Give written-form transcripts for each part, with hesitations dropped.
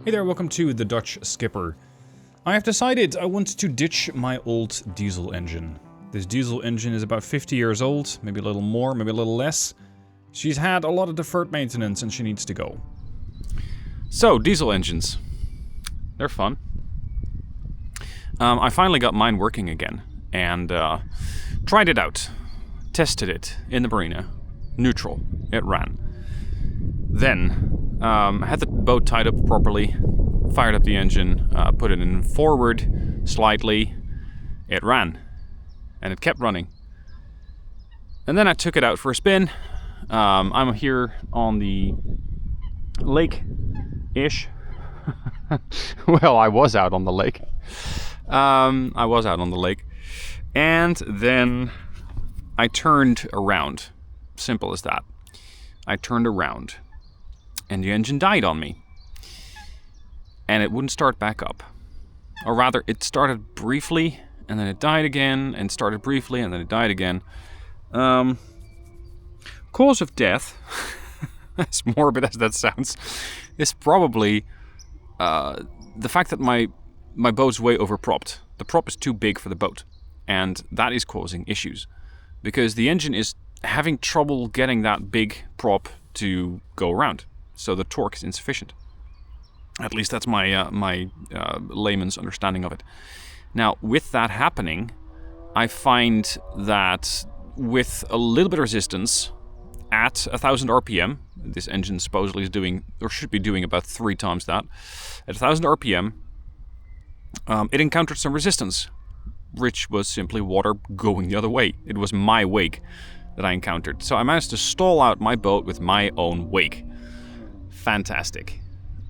Hey there, welcome to The Dutch Skipper. I have decided I want to ditch my old diesel engine. This diesel engine is about 50 years old, maybe a little more, maybe a little less. She's had a lot of deferred maintenance and she needs to go. So, diesel engines. They're fun. I finally got mine working again and tried it out. Tested it in the marina. Neutral. It ran. Then, had the boat tied up properly, fired up the engine, put it in forward slightly. It ran. And it kept running. And then I took it out for a spin. I'm here on the lake-ish. Well, I was out on the lake. And then I turned around. Simple as that. I turned around. And the engine died on me. And it wouldn't start back up. Or rather, it started briefly, and then it died again, and started briefly, and then it died again. Cause of death, as morbid as that sounds, is probably the fact that my boat's way overpropped. The prop is too big for the boat, and that is causing issues. Because the engine is having trouble getting that big prop to go around. So the torque is insufficient. At least that's my layman's understanding of it. Now, with that happening, I find that with a little bit of resistance at 1,000 RPM, this engine supposedly is doing, or should be doing about 3 times that. At 1,000 RPM, it encountered some resistance, which was simply water going the other way. It was my wake that I encountered. So I managed to stall out my boat with my own wake. Fantastic.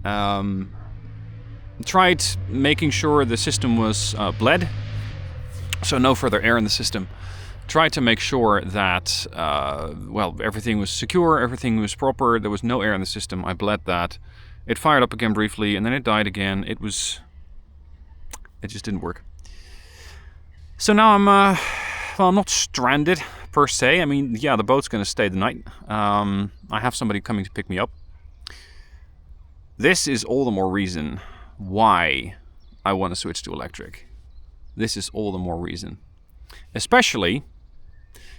Tried making sure the system was bled, so no further air in the system. Tried to make sure that, everything was secure, everything was proper, there was no air in the system. I bled that. It fired up again briefly, and then it died again. It just didn't work. So now I'm not stranded, per se. I mean, yeah, the boat's going to stay the night. I have somebody coming to pick me up. This is all the more reason why I want to switch to electric. This is all the more reason. Especially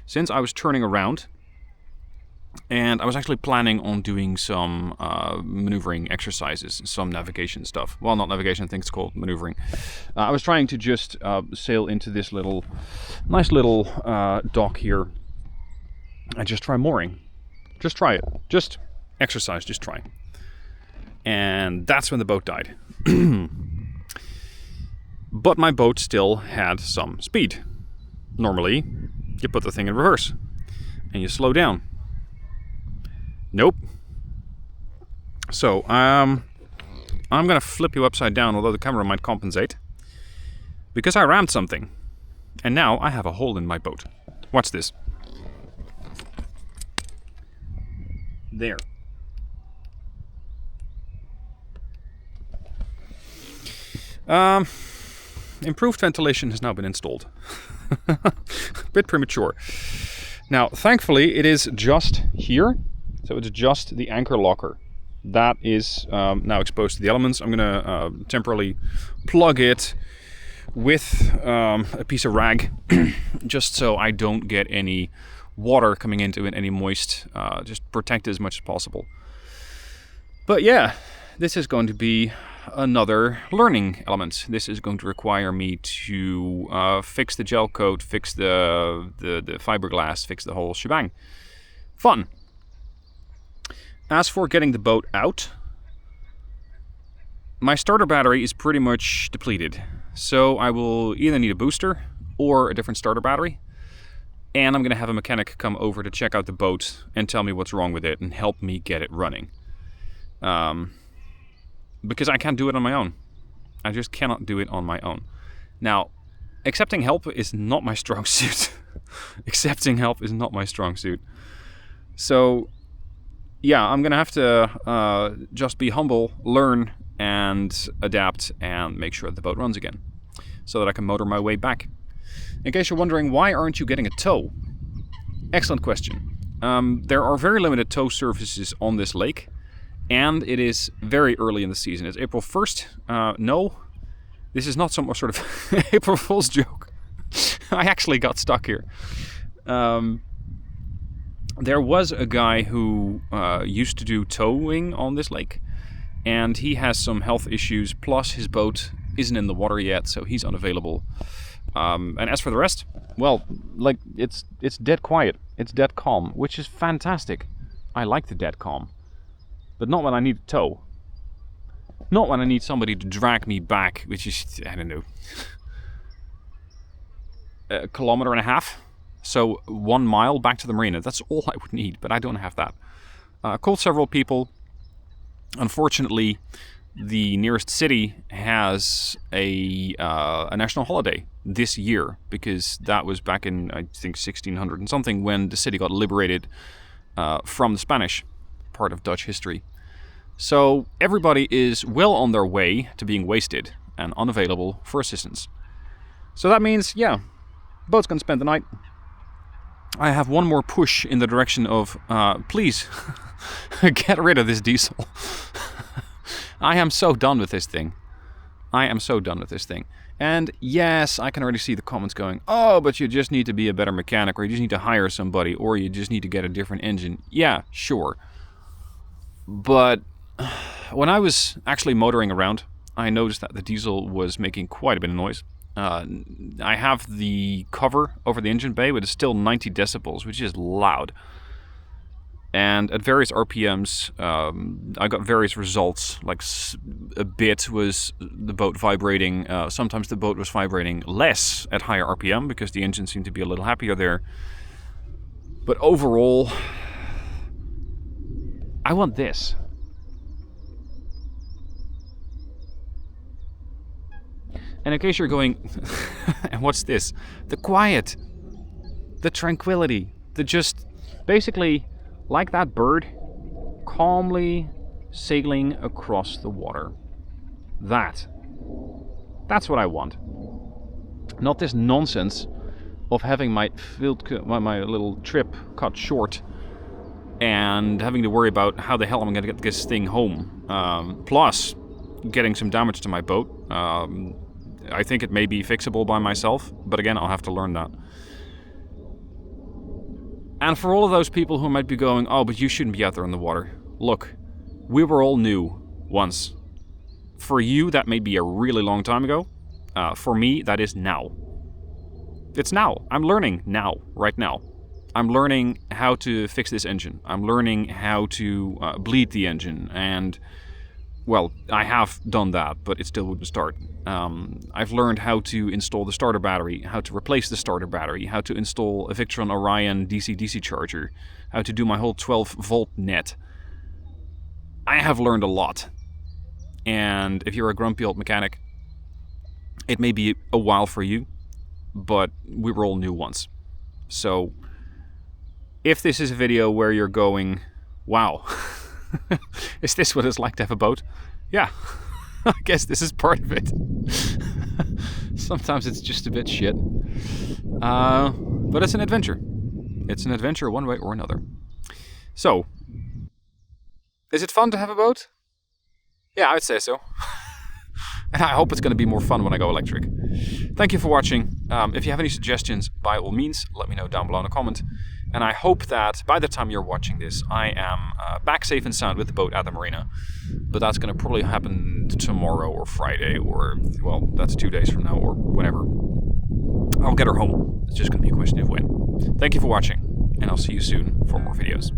since I was turning around and I was actually planning on doing some maneuvering exercises, some navigation stuff. Well, not navigation, I think it's called maneuvering. I was trying to just sail into this nice little dock here and just try mooring. Just try it. Just exercise, just try. And that's when the boat died. But my boat still had some speed. Normally, you put the thing in reverse and you slow down. Nope. So, I'm gonna flip you upside down, although the camera might compensate. Because I rammed something. And now I have a hole in my boat. Watch this. There. Improved ventilation has now been installed. Bit premature. Now, thankfully, it is just here. So it's just the anchor locker. That is now exposed to the elements. I'm going to temporarily plug it with a piece of rag, just so I don't get any water coming into it, any moist. Just protect it as much as possible. But yeah, this is going to be another learning element. This is going to require me to fix the gel coat, fix the fiberglass, fix the whole shebang. Fun. As for getting the boat out, my starter battery is pretty much depleted. So I will either need a booster or a different starter battery. And I'm going to have a mechanic come over to check out the boat and tell me what's wrong with it and help me get it running. Because I can't do it on my own. I just cannot do it on my own. Now, accepting help is not my strong suit. Accepting help is not my strong suit. So, yeah, I'm going to have to just be humble, learn, and adapt, and make sure that the boat runs again. So that I can motor my way back. In case you're wondering, why aren't you getting a tow? Excellent question. There are very limited tow services on this lake. And it is very early in the season. It's April 1st. No, this is not some sort of April Fool's joke. I actually got stuck here. There was a guy who used to do towing on this lake, and he has some health issues, plus his boat isn't in the water yet, so he's unavailable. And as for the rest, well, like, it's dead quiet. It's dead calm, which is fantastic. I like the dead calm. But not when I need a tow. Not when I need somebody to drag me back, which is, I don't know, a kilometer and a half. So 1 mile back to the marina. That's all I would need, but I don't have that. Called several people. Unfortunately, the nearest city has a national holiday this year, because that was back in, I think, 1600 and something, when the city got liberated from the Spanish, part of Dutch history. So everybody is well on their way to being wasted and unavailable for assistance. So that means, yeah, boat's gonna spend the night. I have one more push in the direction of, please, get rid of this diesel. I am so done with this thing. I am so done with this thing. And yes, I can already see the comments going, oh, but you just need to be a better mechanic, or you just need to hire somebody, or you just need to get a different engine. Yeah, sure. But when I was actually motoring around, I noticed that the diesel was making quite a bit of noise. I have the cover over the engine bay, but it's still 90 decibels, which is loud. And at various RPMs, I got various results. Like a bit was the boat vibrating. Sometimes the boat was vibrating less at higher RPM because the engine seemed to be a little happier there. But overall, I want this. And in case you're going, and what's this? The quiet, the tranquility, the just, basically, like that bird, calmly sailing across the water. That's what I want. Not this nonsense of having my little trip cut short and having to worry about how the hell I'm going to get this thing home. Plus, getting some damage to my boat. I think it may be fixable by myself, but again, I'll have to learn that. And for all of those people who might be going, oh, but you shouldn't be out there in the water. Look, we were all new once. For you, that may be a really long time ago. For me, that is now. It's now. I'm learning now, right now. I'm learning how to fix this engine. I'm learning how to bleed the engine. And, well, I have done that, but it still wouldn't start. I've learned how to install the starter battery, how to replace the starter battery, how to install a Victron Orion DC-DC charger, how to do my whole 12-volt net. I have learned a lot. And if you're a grumpy old mechanic, it may be a while for you, but we were all new once. So, if this is a video where you're going, wow, is this what it's like to have a boat? Yeah, I guess this is part of it. Sometimes it's just a bit shit. But it's an adventure. It's an adventure one way or another. So, is it fun to have a boat? Yeah, I would say so. And I hope it's going to be more fun when I go electric. Thank you for watching. If you have any suggestions, by all means, let me know down below in a comment. And I hope that by the time you're watching this, I am back safe and sound with the boat at the marina. But that's going to probably happen tomorrow or Friday, or, well, that's 2 days from now, or whenever. I'll get her home. It's just going to be a question of when. Thank you for watching, and I'll see you soon for more videos.